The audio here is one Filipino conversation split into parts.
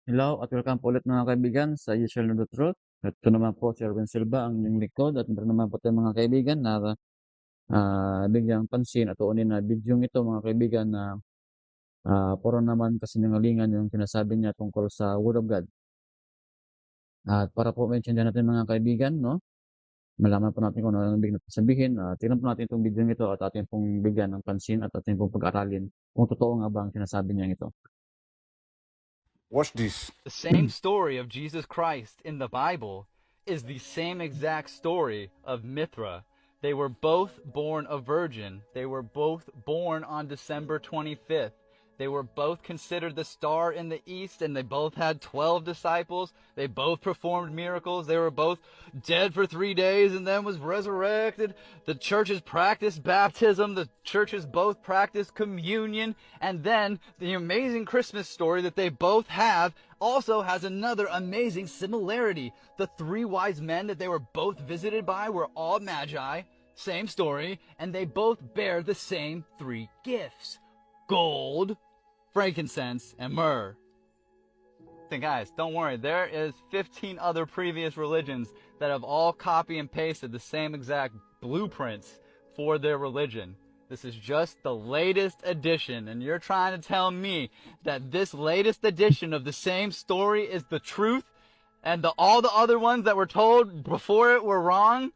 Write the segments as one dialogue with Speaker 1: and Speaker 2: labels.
Speaker 1: Hello at welcome po ulit mga kaibigan sa You Shall Know the Truth. Ito naman po si Erwin Silva, ang inyong likod at meron naman po tayong mga kaibigan na bigyang pansin at tuunin na bidyong ito mga kaibigan na puro naman kasinungalingan yung sinasabi niya tungkol sa Word of God. At para po maintindihan natin mga kaibigan, no? Malaman po natin kung ano ang ibig natin sabihin. Tingnan po natin itong bidyong ito at ating pong bigyan ng pansin at ating pong pag-aralin kung totoo nga ba ang sinasabi niya ito.
Speaker 2: Watch this.
Speaker 3: The same story of Jesus Christ in the Bible is the same exact story of Mithra. They were both born a virgin. They were both born on December 25th. They were both considered the star in the east, and they both had 12 disciples. They both performed miracles. They were both dead for 3 days and then was resurrected. The churches practiced baptism. The churches both practiced communion. And then the amazing Christmas story that they both have also has another amazing similarity. The 3 wise men that they were both visited by were all magi. Same story. And they both bear the same 3 gifts: gold, frankincense, and myrrh. Then guys, don't worry, there is 15 other previous religions that have all copy and pasted the same exact blueprints for their religion. This is just the latest edition, and you're trying to tell me that this latest edition of the same story is the truth, and all the other ones that were told before it were wrong?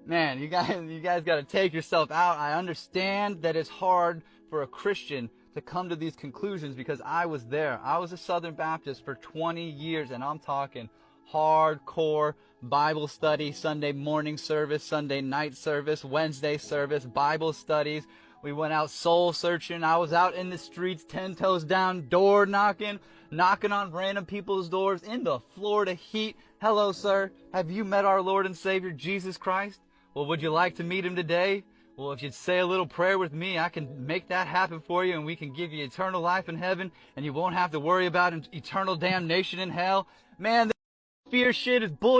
Speaker 3: Man, you guys got to take yourself out. I understand that it's hard for a Christian to come to these conclusions because I was there. I was a Southern Baptist for 20 years, and I'm talking hardcore Bible study, Sunday morning service, Sunday night service, Wednesday service, Bible studies. We went out soul searching. I was out in the streets, 10 toes down, door knocking on random people's doors in the Florida heat. Hello, sir. Have you met our Lord and Savior, Jesus Christ? Well, would you like to meet him today? Well, if you'd say a little prayer with me, I can make that happen for you, and we can give you eternal life in heaven, and you won't have to worry about eternal damnation in hell. Man, this fear shit is bull.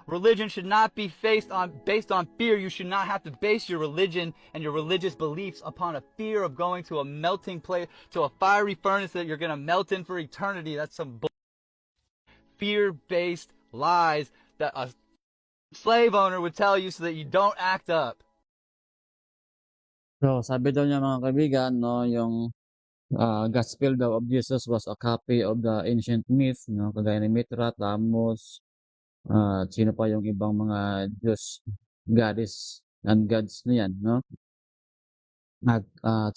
Speaker 3: Religion should not be based on fear. You should not have to base your religion and your religious beliefs upon a fear of going to a melting place, to a fiery furnace that you're going to melt in for eternity. That's some bull. Fear-based lies that a slave owner would tell you so that you don't act up.
Speaker 1: So, sabi daw niya mga kaibigan, no, yung Gospel daw of Jesus was a copy of the ancient myth, no, kagaya ni Mithra, Tammuz, at sino pa yung ibang mga Diyos, goddess, and gods na yan, no? At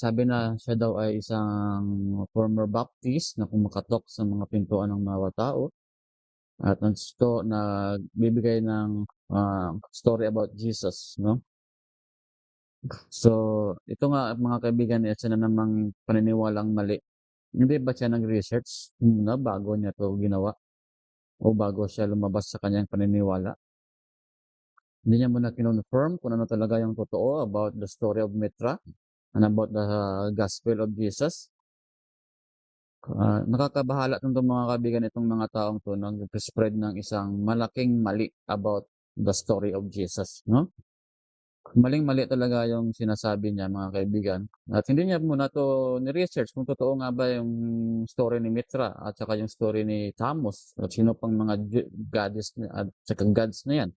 Speaker 1: sabi na siya daw ay isang former Baptist na kumakatok sa mga pintuan ng mga tao at nagbibigay ng story about Jesus, no? So, ito nga mga kaibigan, isa na namang paniniwalang mali. Hindi ba siya nag-research muna bago niya 'to ginawa o bago siya lumabas sa kanyang paniniwala? Hindi niya muna kinonfirm kung ano talaga yung totoo about the story of Mithra and about the gospel of Jesus. Nakakabahala itong mga kaibigan itong mga taong 'to nag-spread ng isang malaking mali about the story of Jesus, no? Maling-mali talaga yung sinasabi niya mga kaibigan. At hindi niya muna 'to ni-research kung totoo nga ba yung story ni Mithra at saka yung story ni Tammuz at sino pang mga goddess at saka gods na yan,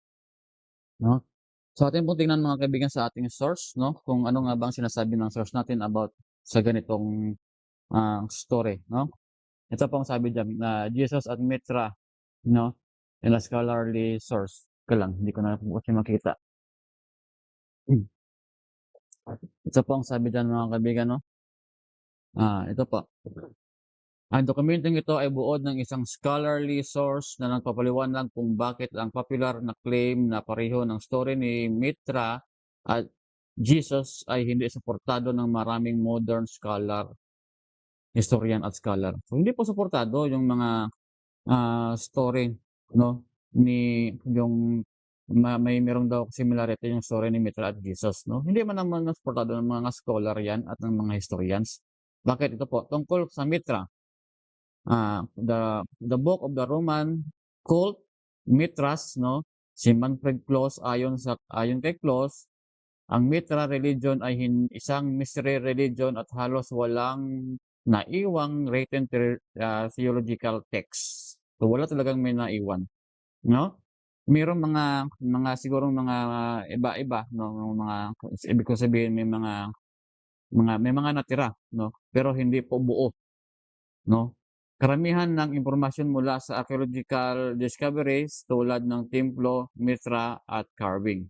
Speaker 1: no? So atin pong tingnan mga kaibigan sa ating source, no, kung ano nga ba ang sinasabi ng source natin about sa ganitong story, no? Ito pong sabi diyan na Jesus at Mithra, no, in a scholarly source. Hindi ko na po kasi makita. Ito po ang sabi diyan mga kaibigan, no? Ito po. Ang dokumentong ito ay buod ng isang scholarly source na nagpapaliwanag kung bakit ang popular na claim na pareho ng story ni Mithra at Jesus ay hindi suportado ng maraming modern historian at scholar. So hindi po suportado yung mga story, no, ni yung merong daw similarity yung story ni Mithra at Jesus, no? Hindi man naman suportado ng mga scholar yan at ng mga historians. Bakit? Ito po, tungkol sa Mithra. The book of the Roman cult, Mithras, no? Si Manfred Closs, ayon kay Closs, ang Mithra religion ay isang mystery religion at halos walang naiwang written theological text. So, wala talagang may naiwan, no? Mayroong mga sigurong mga iba-iba, no, yung mga ibig ko sabihin may mga natira, no, pero hindi po buo, no? Karamihan ng impormasyon mula sa archaeological discoveries tulad ng templo, mitra at carving.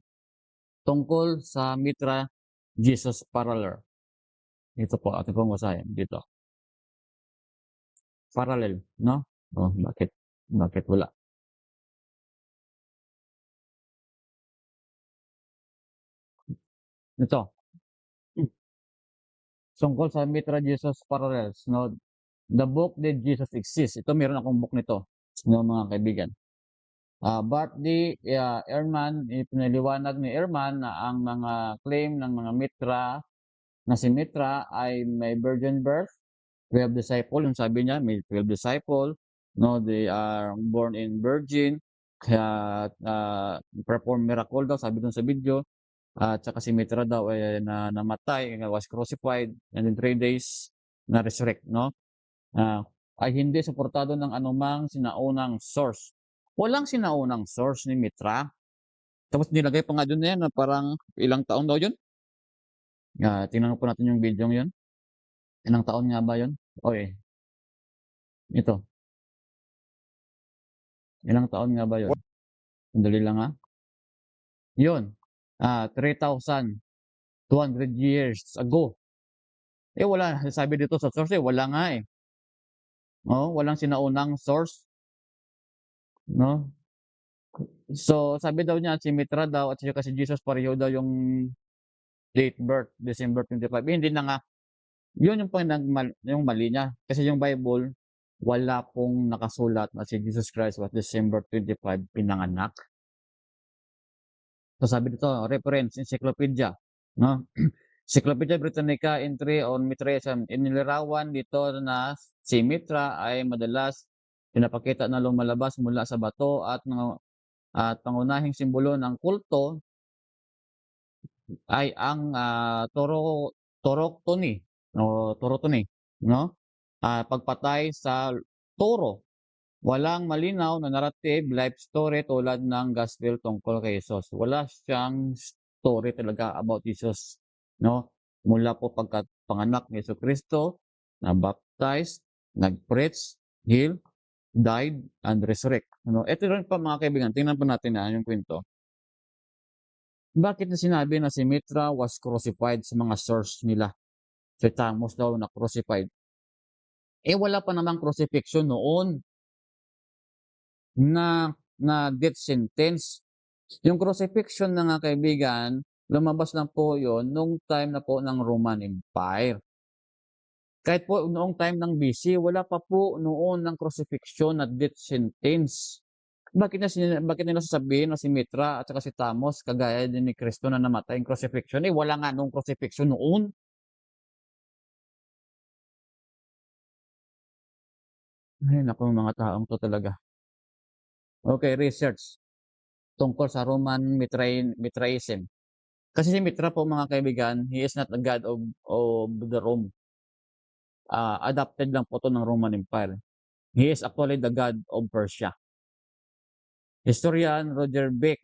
Speaker 1: Tungkol sa mitra, Jesus parallel. Ito po, atin pong basahin dito. Parallel, no? Oh, bakit wala? Ito. Tungkol sa Mitra Jesus Parallels, no? The book Did Jesus Exist? Ito, meron akong book nito, no, mga kaibigan. Bartley Ehrman, ipinaliwanag ni Ehrman na ang mga claim ng mga Mitra na si Mitra ay may virgin birth, 12 disciple, yung sabi niya, may 12 disciple, no, they are born in virgin, kaya perform miracle daw, sabi dun sa video. At saka si Mitra daw ay namatay, was crucified, and in 3 days na resurrect, no? Ay hindi suportado ng anumang sinaunang source. Walang sinaunang source ni Mitra. Tapos nilagay pa nga doon na yan na parang ilang taon daw yun. Tingnan po natin yung video yun. Ilang taon nga ba yun? Okay. Ito. Ilang taon nga ba yun? Sandali lang ha. Yun. 3,200 years ago. Wala. Sabi dito sa source wala nga eh. Oh, walang sinaunang source, no? So, sabi daw niya si Mitra daw at saka si Jesus pareho daw yung date birth, December 25. Hindi na nga. Yun yung yung mali niya. Kasi yung Bible, wala pong nakasulat na si Jesus Christ was December 25 pinanganak. So, sabi dito, reference, encyclopedia, no? Encyclopedia Britannica entry on Mitraism. Inilarawan dito na si Mitra ay madalas pinapakita na lumalabas mula sa bato at pangunahing simbolo ng kulto ay ang toroctony o torotony, no? Pagpatay sa toro. Walang malinaw na narrative life story tulad ng gospel tungkol kay Jesus. Wala siyang story talaga about Jesus, no? Mula po pagkapanganak ni Jesucristo, na-baptize, nag-preach, heal, died, and resurrect. No? Ito rin pa mga kaibigan, tingnan po natin na yung kwento. Bakit na sinabi na si Mitra was crucified sa mga source nila? Si Thomas daw na crucified. Wala pa namang crucifixion noon na death sentence. Yung crucifixion na nga kaibigan, lumabas lang po yon nung time na po ng Roman Empire. Kahit po noong time ng BC, wala pa po noon ng crucifixion at death sentence. Bakit nila sasabihin na si Mitra at saka si Thomas, kagaya din ni Kristo na namatay yung crucifixion? Wala nga nung crucifixion noon. Ay, naku, mga taong to talaga. Okay, research tungkol sa Roman Mitraism. Kasi si Mitra po mga kaibigan, he is not a god of the Rome. Adopted lang po to ng Roman Empire. He is actually the god of Persia. Historian Roger Beck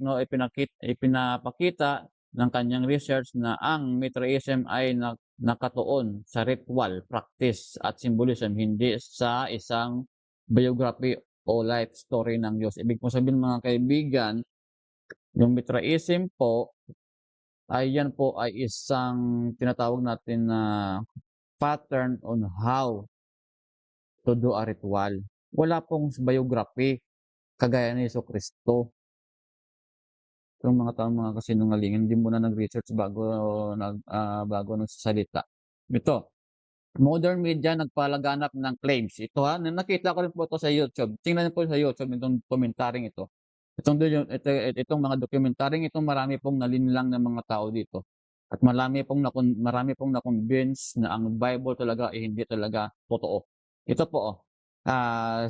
Speaker 1: ipinapakita ng kanyang research na ang Mitraism ay nakatuon sa ritual, practice at symbolism, hindi sa isang biography o life story ng Diyos. Ibig sabihin mga kaibigan, yung Mitraism po ay yan po ay isang tinatawag natin na pattern on how to do a ritual. Wala pong biography kagaya ni Jesucristo. Yung mga taong mga kasinungalingan, hindi muna nag-research bago nagsasalita. Ito, modern media nagpalaganap ng claims. Ito nakita ko rin po ito sa YouTube. Tingnan niyo po sa YouTube itong komentaring ito. Itong mga dokumentaring ito, marami pong nalinlang ng mga tao dito. At marami pong na-convince na ang Bible talaga ay hindi talaga totoo. Ito po,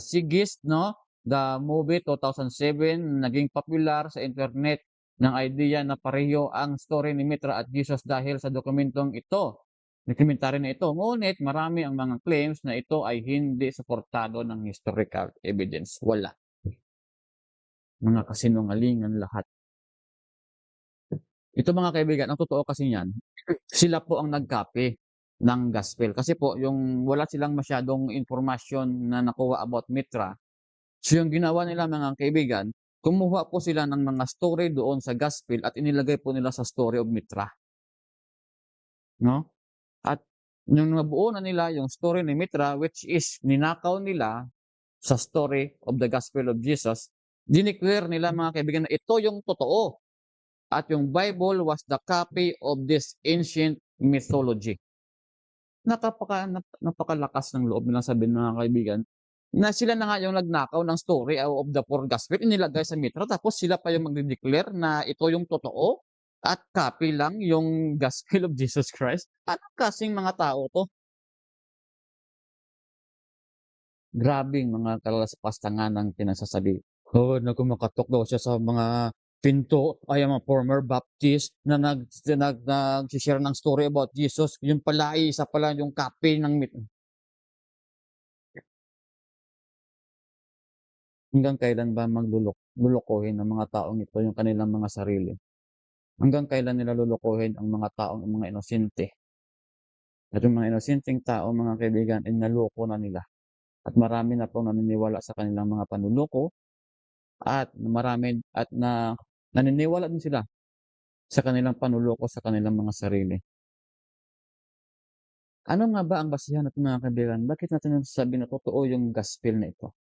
Speaker 1: Sigist, no? The movie 2007, naging popular sa internet ng idea na pareho ang story ni Mitra at Jesus dahil sa dokumentong ito dokumentaryo na ito. Ngunit marami ang mga claims na ito ay hindi suportado ng historical evidence. Wala. Mga kasinungalingan lahat. Ito mga kaibigan, ang totoo kasi niyan, sila po ang nag-copy ng gospel. Kasi po, yung wala silang masyadong informasyon na nakuha about Mithra. So yung ginawa nila mga kaibigan, kumuha po sila ng mga story doon sa gospel at inilagay po nila sa story of Mithra. No? At yung nabuo na nila yung story ni Mithra, which is ninakaw nila sa story of the gospel of Jesus, dineclare nila mga kaibigan na ito yung totoo. At yung Bible was the copy of this ancient mythology. Napakalakas ng loob nilang sabihin mga kaibigan, na sila na nga yung nagnakaw ng story of the four gospel, inilagay sa Mithra, tapos sila pa yung magde-declare na ito yung totoo at copy lang yung gospel of Jesus Christ. Anong kasing mga tao to? Grabing mga kalaspastangan ng pinasasabi. Oo, makatok daw siya sa mga pinto ay ang mga former Baptist na nag-share ng story about Jesus. Yung pala ay isa pala yung copy ng hanggang kailan ba lulukohin ng mga taong ito yung kanilang mga sarili? Hanggang kailan nila lulukohin ang mga taong mga inosente? At yung mga inosenteng tao, mga kaibigan, ay naloko na nila. At marami na pong naniniwala sa kanilang mga panuloko at marami at naniniwala din sila sa kanilang panuloko sa kanilang mga sarili. Ano nga ba ang basihan natin mga kaibigan? Bakit natin nasasabi na totoo yung gospel na ito?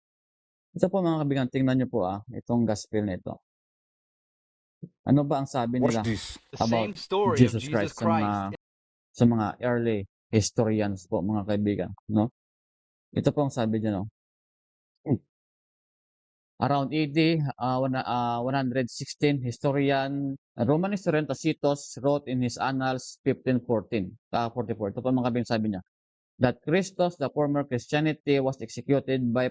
Speaker 1: Ito po mga kaibigan, tingnan niyo po itong gospel na ito. Ano ba ang sabi
Speaker 2: Watch
Speaker 1: nila
Speaker 2: this.
Speaker 3: The
Speaker 1: about
Speaker 3: same story of
Speaker 1: Jesus
Speaker 3: Jesus
Speaker 1: Christ sa mga early historians po mga kaibigan, no? Ito po ang sabi niya, no? Around AD 116, Roman historian Tacitus wrote in his Annals 1514, 44. Ito po mga kaibigan sabi niya, that Christos, the former Christianity, was executed by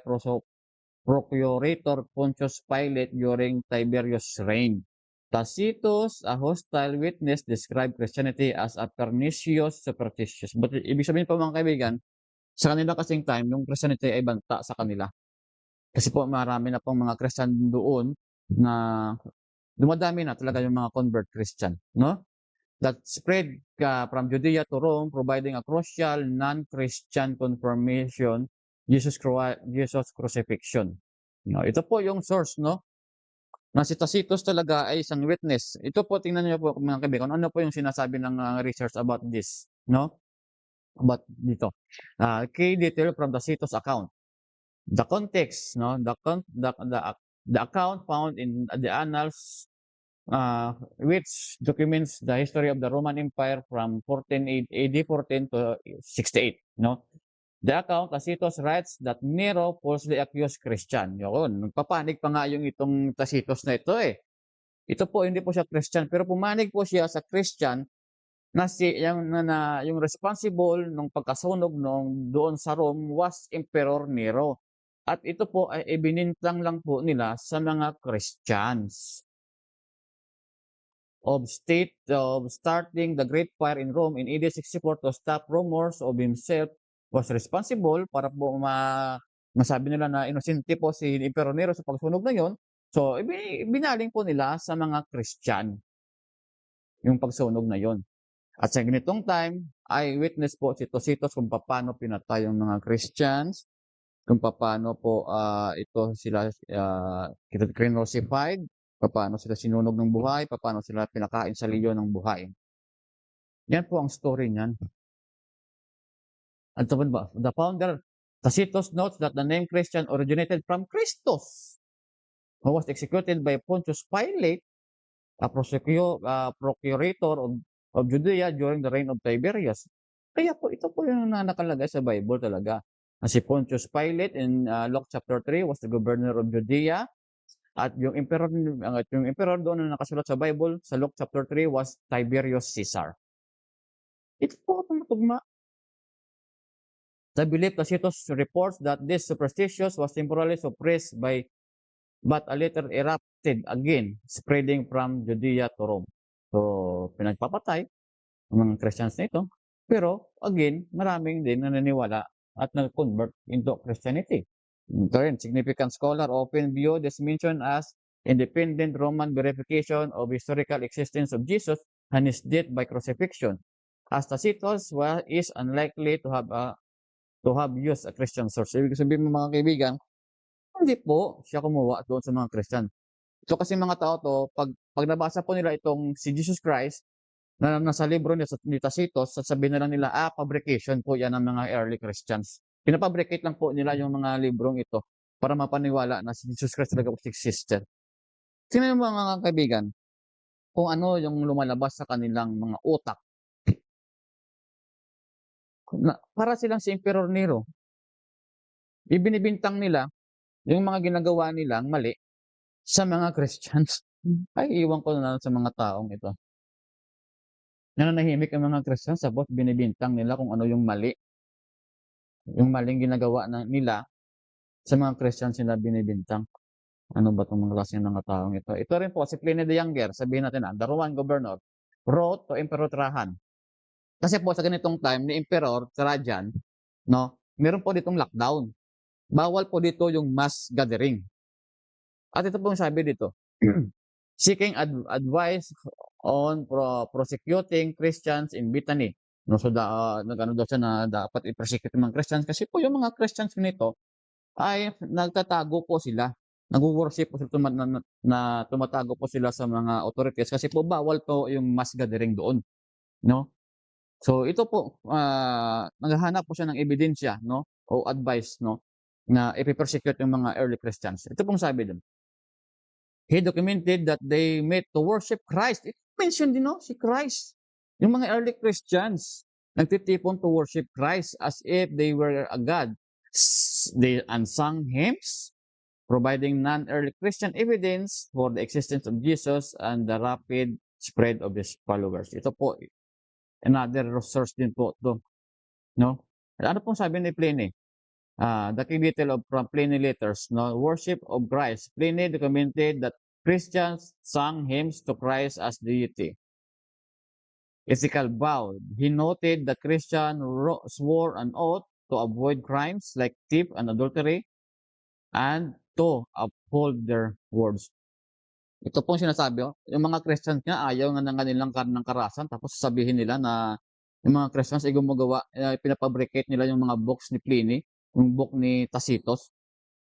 Speaker 1: Procurator Pontius Pilate during Tiberius' reign. Tacitus, a hostile witness, described Christianity as a pernicious superstitious. But ibig sabihin po mga kaibigan, sa kanila kasing time, yung Christianity ay banta sa kanila. Kasi po marami na pong mga Christian doon na dumadami na talaga yung mga convert Christian, no? That spread from Judea to Rome, providing a crucial non-Christian confirmation, Jesus crucifixion. No, ito po yung source, no? Na si Tacitus talaga ay isang witness. Ito po, tingnan niyo po mga kaibigan, ano po yung sinasabi ng research about this, no? About dito. Key detail from Tacitus account. The context, no? The account found in the annals which documents the history of the Roman Empire from AD 14 to 68, no? The account, Tacitus writes that Nero falsely accused Christian. Yun, nagpapanig pa nga yung itong Tacitus na ito eh. Ito po, hindi po siya Christian, pero pumanig po siya sa Christian na yung responsible nung pagkasunog doon sa Rome was Emperor Nero. At ito po ay ibinintang lang po nila sa mga Christians of starting the Great Fire in Rome in AD 64 to stop rumors of himself was responsible para po masabi nila na inosente po si Emperor Nero sa pagsunog na yon. So, binaling po nila sa mga Christian yung pagsunog na yon. At sa ganitong time, eyewitness po si Tacitus kung paano pinatay yung mga Christians, kung paano po ito sila crucified, paano sila sinunog ng buhay, paano sila pinakain sa leyon ng buhay. Yan po ang story niyan. At ba? The founder, Tacitus notes that the name Christian originated from Christos, who was executed by Pontius Pilate, a procurator of Judea during the reign of Tiberius. Kaya po, ito po yung nakalagay sa Bible talaga. Si Pontius Pilate in Luke chapter 3 was the governor of Judea. At yung emperor doon na nakasulat sa Bible, sa Luke chapter 3 was Tiberius Caesar. Ito po tumutugma. The belief Tacitus reports that this superstitious was temporarily suppressed but later erupted again, spreading from Judea to Rome. So, pinagpapatay ang mga Christians na ito. Pero again, maraming din na naniniwala at nag-convert into Christianity. Ito rin, significant scholar often view this mention as independent Roman verification of historical existence of Jesus and his death by crucifixion, as Tacitus is unlikely to have used a Christian source. Ibig sabihin mo mga kaibigan, hindi po siya kumuha doon sa mga Christian. So kasi mga tao to, pag nabasa po nila itong si Jesus Christ, na nasa libro ni Tacitus, sasabihin na lang nila, fabrication po yan ng mga early Christians. Pinapabricate lang po nila yung mga librong ito para mapaniwala na si Jesus Christ talaga was existed. Tingnan mo mga kaibigan, kung ano yung lumalabas sa kanilang mga utak. Para silang si Emperor Nero. Ibinibintang nila yung mga ginagawa nilang mali sa mga Christians. Ay, iwan ko na lang sa mga taong ito. Nananahimik ang mga Christians tapos binibintang nila kung ano yung mali. Yung maling ginagawa nila sa mga Christians sila binibintang. Ano ba itong mga klaseng mga taong ito? Ito rin po, si Pliny the Younger, sabihin natin the Roman governor, wrote to Emperor Trajan. Kasi po sa ganitong time ni Emperor Trajan, no, meron po ditong lockdown. Bawal po dito yung mass gathering. At ito po yung sabi dito, seeking advice on prosecuting Christians in Brittany. No, so nag-ano daw siya na dapat i-prosecute yung mga Christians kasi po yung mga Christians nito ay nagtatago po sila. Nagwo-worship po sila na tumatago po sila sa mga authorities kasi po bawal po yung mass gathering doon, no? So ito po naghahanap po siya ng ebidensya, no, o advice, no, na ipe-persecute yung mga early Christians. Ito pong sabi doon. He documented that they met to worship Christ. It mentioned din, no, si Christ. Yung mga early Christians nagtitipon to worship Christ as if they were a God. They unsung hymns, providing non-early Christian evidence for the existence of Jesus and the rapid spread of his followers. Ito po, another source din po ito. No? Ano pong sabi ni Pliny? The key detail from Pliny letters, no? Worship of Christ. Pliny documented that Christians sang hymns to Christ as deity. Ethical vow. He noted that Christians swore an oath to avoid crimes like theft and adultery and to uphold their words. Ito pong sinasabi, yung mga Christians nga ayaw nga ng kanilang ng karasan tapos sasabihin nila na yung mga Christians ay gumagawa, pinapabricate nila yung mga books ni Pliny, yung book ni Tacitus.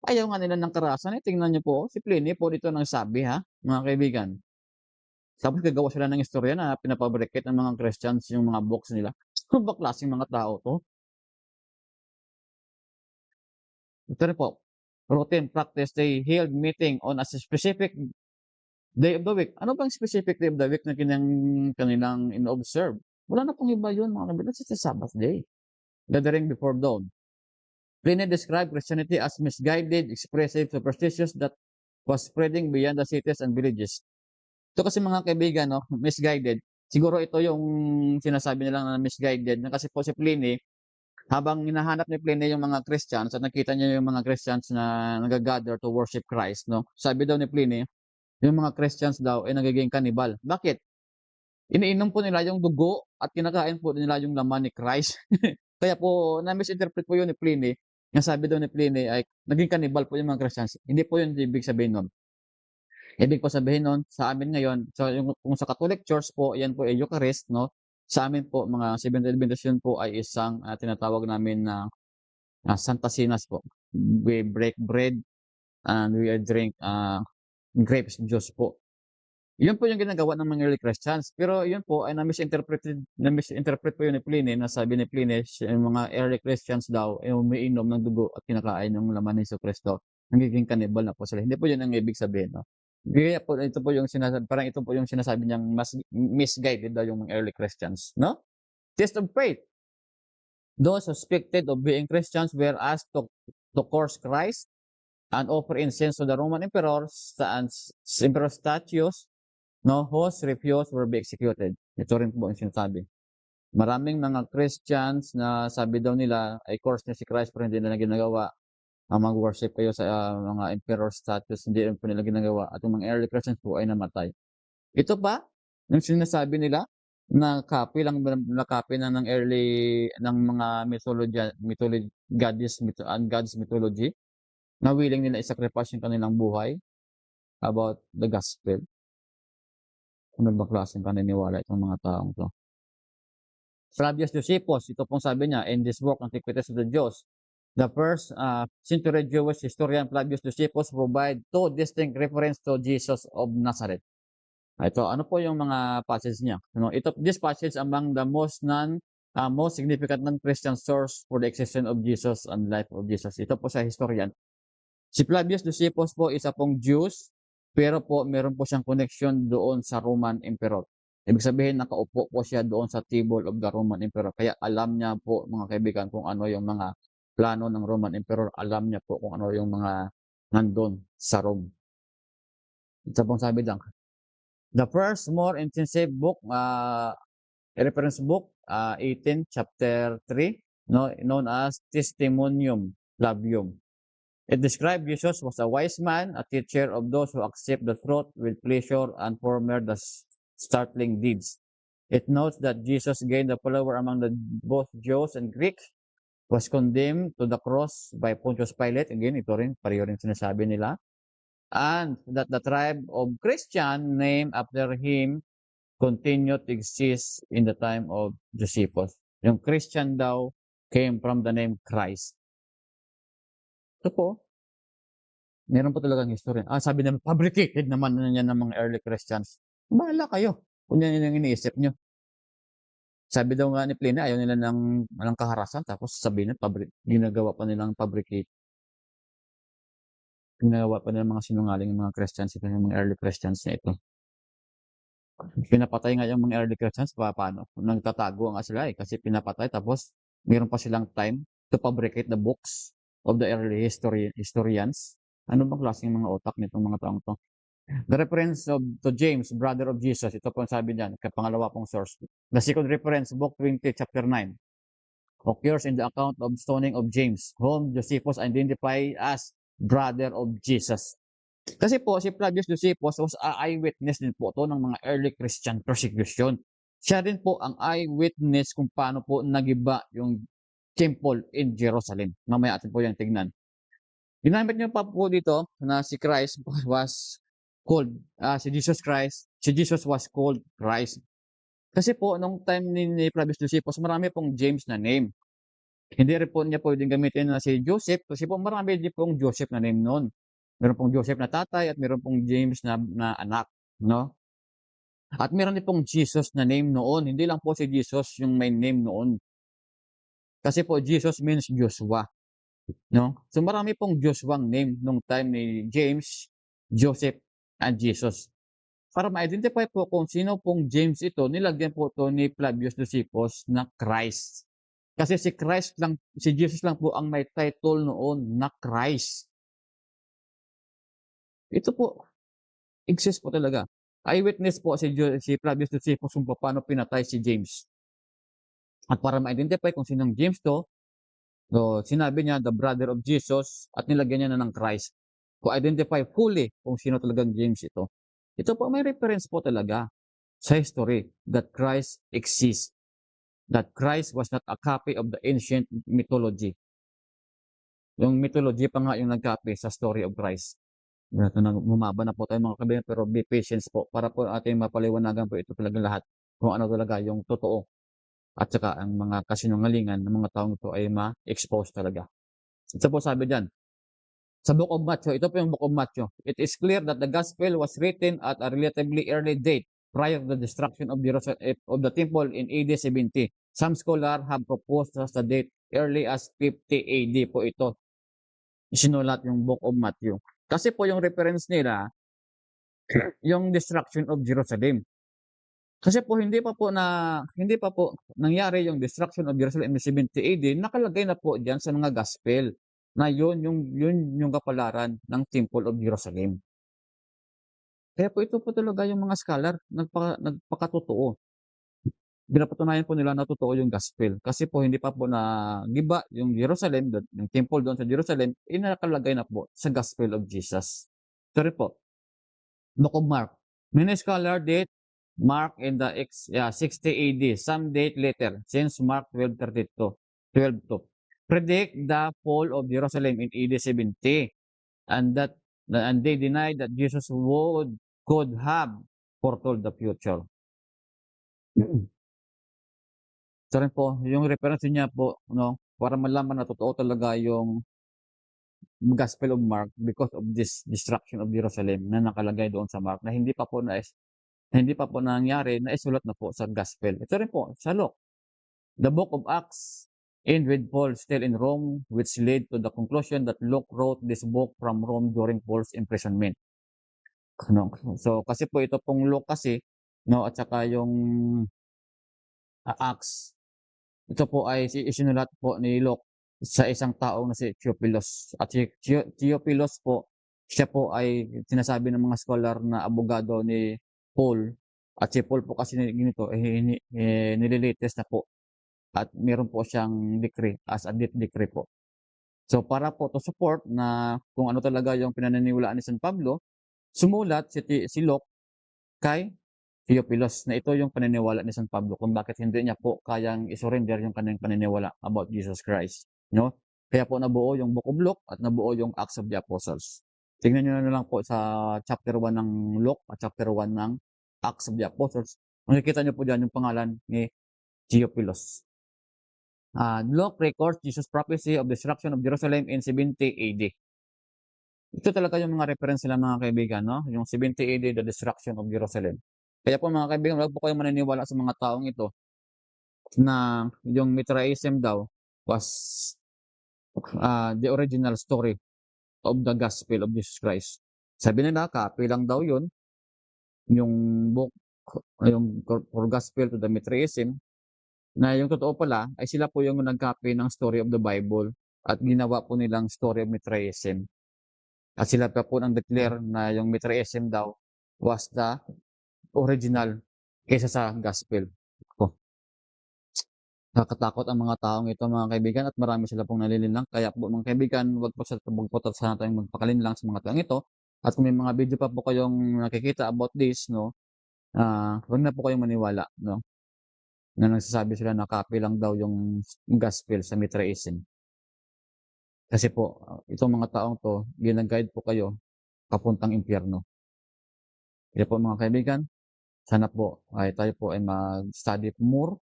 Speaker 1: Ayaw nga nila ng karasan. Tingnan niyo po, si Pliny po dito nagsabi mga kaibigan. Tapos gagawa sila ng istorya na pinapabricate ng mga Christians yung mga books nila. Ano ba klaseng mga tao to? Ito rin po, routine practice, they held meeting on a specific day of the week. Ano bang specific day of the week na kanilang in-observe? Wala na pong iba yun, mga kaibigan. It's a Sabbath day. Gathering before dawn. Pliny described Christianity as misguided, expressive, superstitious that was spreading beyond the cities and villages. Ito kasi mga kaibigan, no, misguided. Siguro ito yung sinasabi nila na misguided. Na kasi po si Pliny, habang hinahanap ni Pliny yung mga Christians at nakita niya yung mga Christians na nag-gather to worship Christ, no? Sabi daw ni Pliny, yung mga Christians daw ay nagiging kanibal. Bakit? Iniinom po nila yung dugo at kinakain po nila yung laman ni Christ. Kaya po, na-misinterpret po yun ni Pliny. Yung sabi daw ni Pliny ay naging kanibal po yung mga Christians. Hindi po yun ibig sabihin nun. Ibig po sabihin nun, sa amin ngayon, kung sa Catholic Church po, yan po ay Eucharist, no? Sa amin po, mga Seventh-day Adventist yun po ay isang tinatawag namin na Santa Sinas po. We break bread and we drink grapes juice po. Yun po yung ginagawa ng mga early Christians. Pero yun po ay na-misinterpret po yun ni Pliny, na sabi ni Pliny, yung mga early Christians daw ay umiinom ng dugo at kinakain ng laman ni Jesucristo. Nagiging kanibal na po sila. Hindi po yun ang ibig sabihin, no? Kaya po, ito po yung sinasabi, parang ito po yung sinasabi niyang mas misguided daw yung mga early Christians, no? Test of faith. Those suspected of being Christians were asked to curse Christ and offer incense to the Roman emperors and emperor statues, no, whose refused will be executed. Ito rin po ang sinasabi. Maraming mga Christians na sabi daw nila ay course niya si Christ pero hindi nila ginagawa. Mag-worship kayo sa mga emperor statues, hindi rin po nila ginagawa. At yung mga early Christians po ay namatay. Ito pa, yung sinasabi nila na copy na ng early ng mga gods mythology, na willing nila i-sacrifice yung kanilang buhay about the gospel. Ano bang klaseng paniniwala itong mga taong 'to? Flavius Josephus, ito pong sabi niya, in this work, Antiquities of the Jews, the first century Jewish historian Flavius Josephus provide two distinct reference to Jesus of Nazareth. Ito, ano po yung mga passage niya? This passage among the most significant non-Christian source for the existence of Jesus and life of Jesus. Ito po sa historian. Si Flavius Josephus po isa pong Jews, pero po meron po siyang connection doon sa Roman Emperor. Ibig sabihin, nakaupo po siya doon sa table of the Roman Emperor. Kaya alam niya po, mga kaibigan, kung ano yung mga plano ng Roman Emperor. Alam niya po kung ano yung mga nandun sa Rome. Ito pong sabi lang. The first more intensive book, reference book, 18, chapter 3, known as Testimonium Flavium. It described Jesus was a wise man, a teacher of those who accept the truth with pleasure and former the startling deeds. It notes that Jesus gained a follower among both Jews and Greeks, was condemned to the cross by Pontius Pilate. Again, ito rin, pareho rin sinasabi nila. And that the tribe of Christian named after him continued to exist in the time of Josephus. Yung Christian daw came from the name Christ. Ito po, meron po talagang history. Sabi naman, fabricated naman na yan ng mga early Christians. Bahala kayo kung yan yung iniisip nyo. Sabi daw nga ni Pliny, ayaw nila ng kaharasan, tapos sabihin na, ginagawa pa nilang fabricate. Ginagawa pa nila mga sinungaling yung mga Christians, ito yung mga early Christians na ito. Pinapatay nga yung mga early Christians, paano? Nagtatago nga sila kasi pinapatay, tapos meron pa silang time to fabricate the books of the early historians. Ano bang klaseng mga otak nitong mga taong to? The reference to James, brother of Jesus, ito po ang sabi niyan, pangalawa pong source. The second reference, book 20, chapter 9, occurs in the account of stoning of James, whom Josephus identified as brother of Jesus. Kasi po, si Flavius Josephus was eyewitness din po to ng mga early Christian persecution. Siya din po ang eyewitness kung paano po nagiba yung temple in Jerusalem. Mamaya atin po yung tignan. Ginamit niyo pa po dito na si Christ was called, si Jesus was called Christ. Kasi po, nung time ni Flavius Josephus, marami pong James na name. Hindi rin po niya pwedeng gamitin na si Joseph, kasi po marami din pong Joseph na name noon. Meron pong Joseph na tatay at meron pong James na anak, no? At meron din pong Jesus na name noon. Hindi lang po si Jesus yung may name noon. Kasi po Jesus means Joshua, no? So marami pong Joshuang name nung time ni James, Joseph, and Jesus. Para ma-identify po kung sino pong James ito, nilagyan po ito ni Flavius Josephus na Christ. Kasi si Jesus lang po ang may title noon na Christ. Ito po, exist po talaga. Eyewitness po si Flavius Josephus kung paano pinatay si James. At para ma-identify kung sinong James to, so sinabi niya, the brother of Jesus, at nilagyan niya na ng Christ. To identify fully kung sino talagang James ito. Ito po, may reference po talaga sa history that Christ exists. That Christ was not a copy of the ancient mythology. Yung mythology pa nga yung nag-copy sa story of Christ. Bumaba na po tayo mga kaibigan, pero be patient po para po ating mapaliwanagan po ito talaga lahat kung ano talaga yung totoo at saka ang mga kasinungalingan ng mga taong ito ay ma-expose talaga. Ito po sabi dyan, sa Book of Matthew, ito po yung Book of Matthew. It is clear that the Gospel was written at a relatively early date prior to the destruction of the temple in AD 70. Some scholars have proposed as the date early as 50 AD po ito. Sinulat yung Book of Matthew. Kasi po yung reference nila, yung destruction of Jerusalem. Kasi po hindi pa po nangyari yung destruction of Jerusalem in 70 AD, nakalagay na po diyan sa mga gospel na yun yung kapalaran ng Temple of Jerusalem. Kaya po ito po talaga yung mga scholar nagpakatotoo. Pinapatunayan po nila na totoo yung gospel. Kasi po hindi pa po nagiba yung Jerusalem, yung temple doon sa Jerusalem, nakalagay na po sa gospel of Jesus. Sorry po. Book of Mark. Many scholars date Mark in the 60 AD, some date later, since Mark 12:2, predict the fall of Jerusalem in AD 70, and they denied that Jesus could have foretold the future. So rin po, yung reference niya po, no, para malaman na totoo talaga yung Gospel of Mark because of this destruction of Jerusalem na nakalagay doon sa Mark na hindi pa po nangyari, naisulat na po sa Gospel. Ito rin po sa Luke. The book of Acts end with Paul still in Rome, which led to the conclusion that Luke wrote this book from Rome during Paul's imprisonment. No? So kasi po ito pong Luke kasi, no, at saka yung Acts, ito po ay isinulat po ni Luke sa isang tao na si Theophilus. At si Theophilus po, siya po ay sinasabi ng mga scholar na abogado ni Paul. At si Paul po kasi ganito, nililatest na po. At meron po siyang decree, as a death decree po. So para po to support na kung ano talaga yung pinaniniwalaan ni San Pablo, sumulat si Luke kay Theophilus na ito yung paniniwala ni San Pablo kung bakit hindi niya po kayang isurrender yung kanyang paniniwala about Jesus Christ. No? Kaya po nabuo yung Book of Luke at nabuo yung Acts of the Apostles. Tingnan nyo na lang po sa chapter 1 ng Luke at chapter 1 ng Acts of the Apostles. Makikita nyo po dyan yung pangalan ni Theophilus. Luke records Jesus' prophecy of destruction of Jerusalem in 70 AD. Ito talaga yung mga reference nila mga kaibigan, no? Yung 70 AD, the destruction of Jerusalem. Kaya po mga kaibigan, wag po kayong maniniwala sa mga taong ito na yung Mithraism daw was the original story of the gospel of Jesus Christ. Sabi nila, copy lang daw yun, yung book, yung for gospel to the Mithraism, na yung totoo pala ay sila po yung nag-copy ng story of the Bible at ginawa po nilang story of Mithraism. At sila pa po nang declare na yung Mithraism daw was the original kaysa sa gospel. Nakakatakot ang mga taong ito mga kaibigan at marami sila pong nalilinlang. Kaya po mga kaibigan, wag po sana tayong magpakalinlang sa mga taong ito. At kung may mga video pa po kayong nakikita about this, no, wag na po kayong maniwala, no, na nagsasabi sila na copy lang daw yung gospel sa Mithraism. Kasi po, itong mga taong to, gina-guide po kayo papuntang impyerno. Kaya po mga kaibigan, sana po ay tayo po ay mag-study more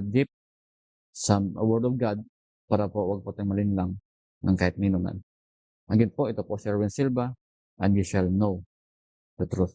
Speaker 1: deep sa Word of God para po wag po tayong malinlang ng kahit nino man. Again po, ito po si Erwin Silva, and you shall know the truth.